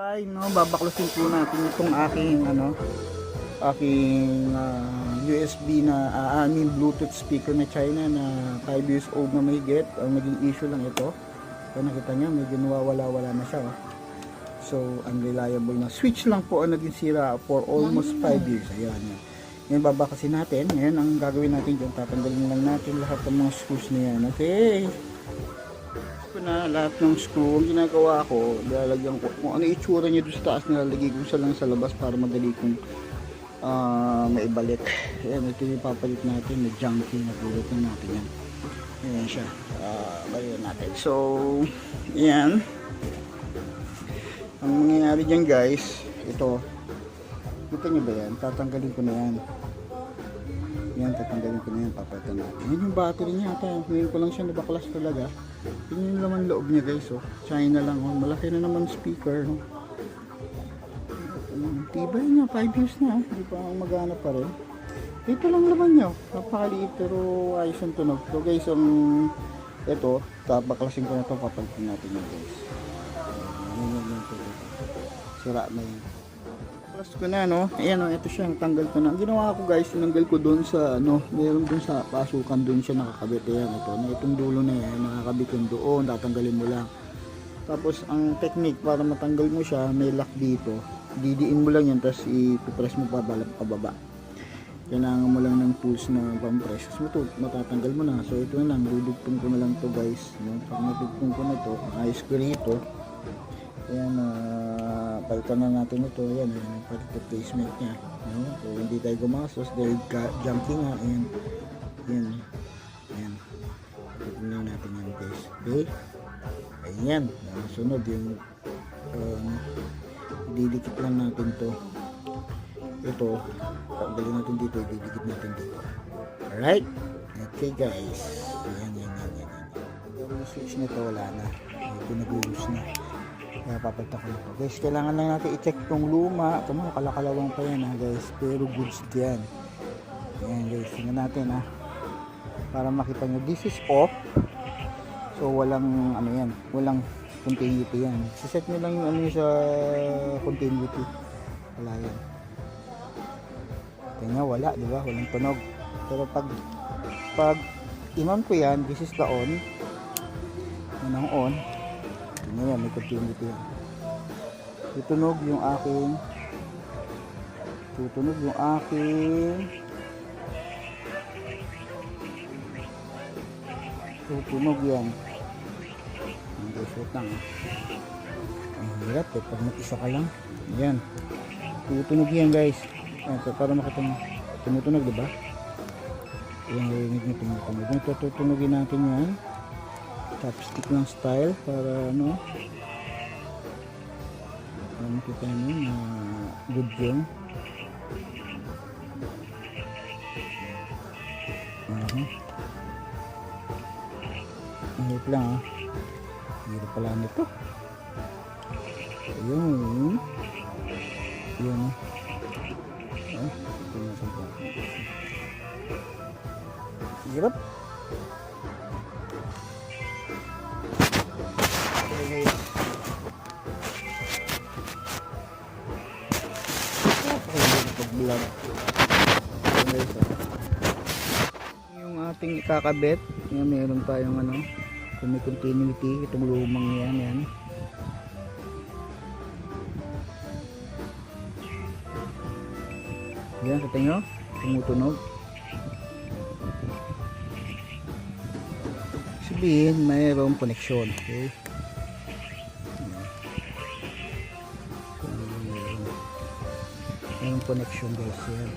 Ay, no, babaklasin po natin itong aking USB na Bluetooth speaker na China na 5 years old na mahigit. Ang naging issue lang ito. Kaya nakita niya, medyo nawawala-wala na siya. Oh. So, unreliable na. Switch lang po ang naging sira for almost 5 years. Ayan, yan. Ngayon babaklasin natin. Ngayon, ang gagawin natin dyan, tatanggalin lang natin lahat ng mga screws na yan. Okay. Na lahat ng screw, ang ginagawa ko, lalagyan ko kung ano itsura niya doon sa taas, nilalagay ko siya lang sa labas para madali kong maibalik. Ayan, ito yung papalit natin na junkie na pulot na natin yan. Ayan siya, balikan natin. So, ayan ang mangyayari dyan guys, ito kita nyo ba yan, tatanggalin ko na yan. Yan, tatanggalin ko na yan, papalitan natin. Yan yung battery niya, ngayon ko lang siya nabaklas talaga. Yun yung laman loob niya guys, oh. China lang, oh. Malaki na naman speaker, no? Tibay niya, 5 years na, hindi pa magana pa rin. Ito lang laman niya, napakaliit pero ayos ang tunog. So guys, ito, baklasin ko na ito, papalitan natin yan guys. Sira na yun. Plus ko na, no? Ayan, ito siya, tanggal ko na. Ang ginawa ko guys, tinanggal ko doon sa meron doon sa pasukan, doon siya nakakabit. Ayan, ito, na itong dulo na yan, nakakabit yung doon, tatanggalin mo lang. Tapos ang technique para matanggal mo siya, may lock dito. Didiin mo lang yan, tapos ipipress mo pababa. Kailangan mo lang ng tools na pampress. Tapos matatanggal mo na. So ito na lang, dudugtong ko na lang to guys. Pag natugtong ko na to, ayos ko rito. Ayan, palitan na natin ito. Ayan, palit replacement niya. So hindi tayo gumasos dahil junkie nga. Ayan, ayan, ayan. Tignan natin yan guys. Okay, ayan, sunod yung didikit lang natin to. Ito, tanggalin natin dito, didikit natin dito. Alright, okay guys. Ayan, ayan, ayan, ayan. Yung switch nito wala na, ito nag-lose na. Kaya papalitan ko nito guys. Kailangan lang natin i-check itong luma. Ito mga kalakalawang pa yan ha guys, pero goods yan. Ayan guys, tingnan natin ha, para makita nyo, this is off. So walang yan, walang continuity yan. Siset nyo lang yung sa continuity. Wala yan. Tingnan, wala, di ba? Walang tunog. Pero pag in-on ko yan, this is the on. Yan ang on. Tingnan yan, may continuity yan. Tutunog yung aking tutunog yan. Hindi, shoot lang. Ang hirap eh, pag mag-isa ka lang. Ayan, tutunog yan guys. Ayan, so para makita nyo, tumutunog diba? Ayan, narinig nyo tumutunog. Ito, tutunogin natin yan. Chopstick lang style para makita nyo na good yung hirap lang hirap pala nito. Ayun yun hirap. Yung ating ikakabit, yan, meron tayong kung may continuity, itong lumang yan. Yan, kita nyo, tumutunog. Sabihin, mayroong connection. Okay, mayroong connection guys yan.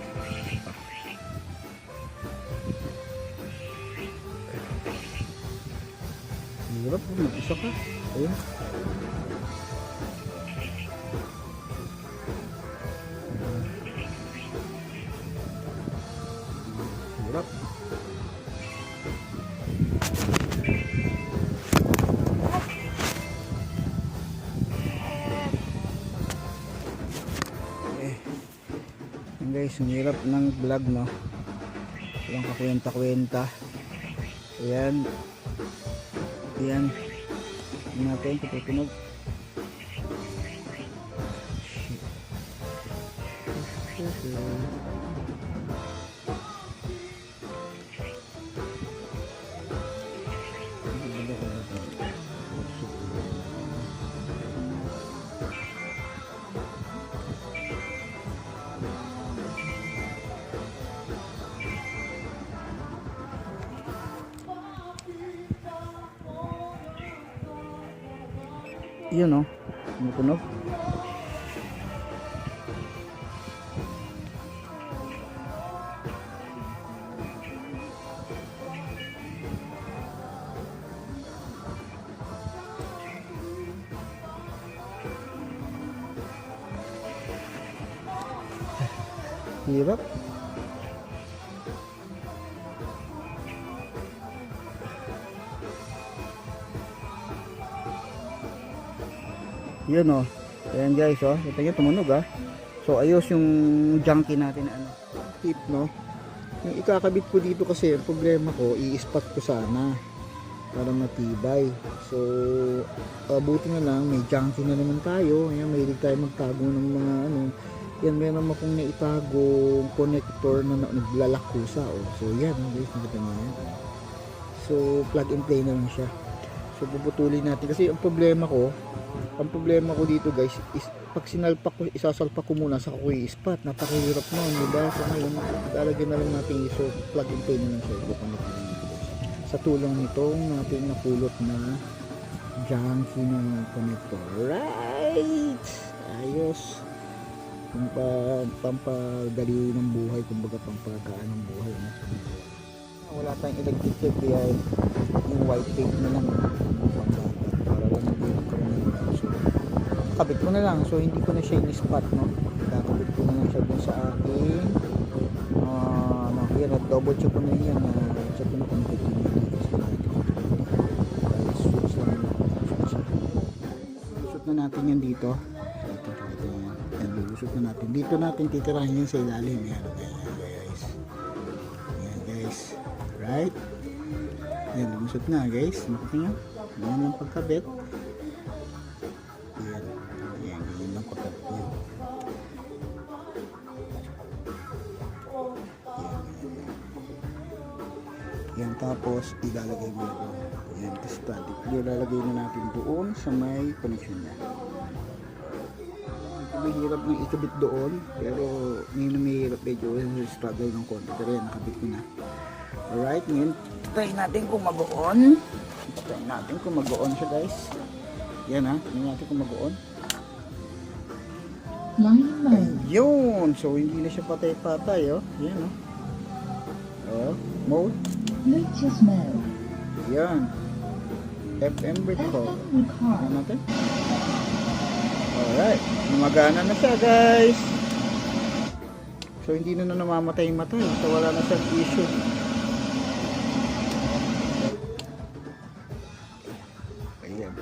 Hirap po, mag-isa ka. Ayun. Hirap. Guys, ang hirap ng vlog, no? Walang kakwenta-kwenta. Ayan. Ayan natin, tutunog. Yun o, tumutunog. Hirap. Yun o. Ayan guys o. Ito nyo tumunog ah. So ayos yung junkie natin na ano. Tip no. Yung ikakabit ko dito kasi ang problema ko i-spot ko sana para matibay. So buti na lang may junkie na naman tayo. Ayan, mahilig tayo magtago ng mga ano. Yan, meron akong naitagong connector na naglalakusa oh. So yan guys, nakita nyo yan. So plug and play na lang siya. So puputulin natin kasi ang problema ko dito guys is pag sinalpak ko, isasalpak ko muna sa ko i-spot, napakahirap nun, diba? So ngayon, lalagyan na lang natin so plug and play na lang siya sa tulong nitong natin napulot na junkie ng connector. Right! Ayos! Pampadali ng buhay, kumbaga pampagaan ng buhay. Wala tayong electric tape kaya yung white tape na lang para lang hindi so kabit ko na lang, so hindi ko na siya in-spot no, kakabit ko na lang siya dun sa akin yan, double check ko na yan check ko na kung ito susut na natin yan dito yan, susut na natin dito, natin titirahin yan sa ilalim yan guys, right? Yan, lumusot na guys, makita nyo yan yung pagkabit yan ganyan lang pagkabit yan yan, tapos ilalagay mo ito yan, static, ilalagay na natin doon sa may connection niya. Mahirap nang ikabit doon pero ngayon mahirap medyo struggle ng konti pero yan, nakabit ko na. Alright, ngayon try natin kung mag-on siya guys. Yan ha, tingnan natin kung mag-on. Ayun, so hindi na siya patay-patay oh. Yan oh. Mode Bluetooth mode. Yan, FM record. Tingnan natin. Alright, gumagana na siya guys. So hindi na namamatay yung mata so wala na siyang issue. Ayan.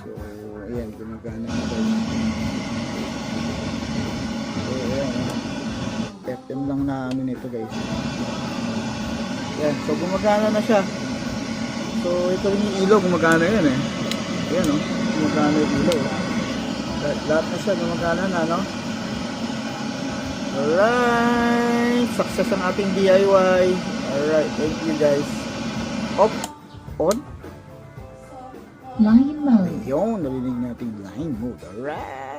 So ayan, gumagana na guys. So ayan, FM lang na ano nito guys. Ayan, so gumagana na siya. So ito rin yung ilaw, gumagana yan eh. Ayan oh, gumagana yung ilaw. Lahat na siya gumagana na no. Alright, success ang ating DIY. Alright, thank you guys. Off, on. Line mode. Ayun, narinig natin line mode. Alright.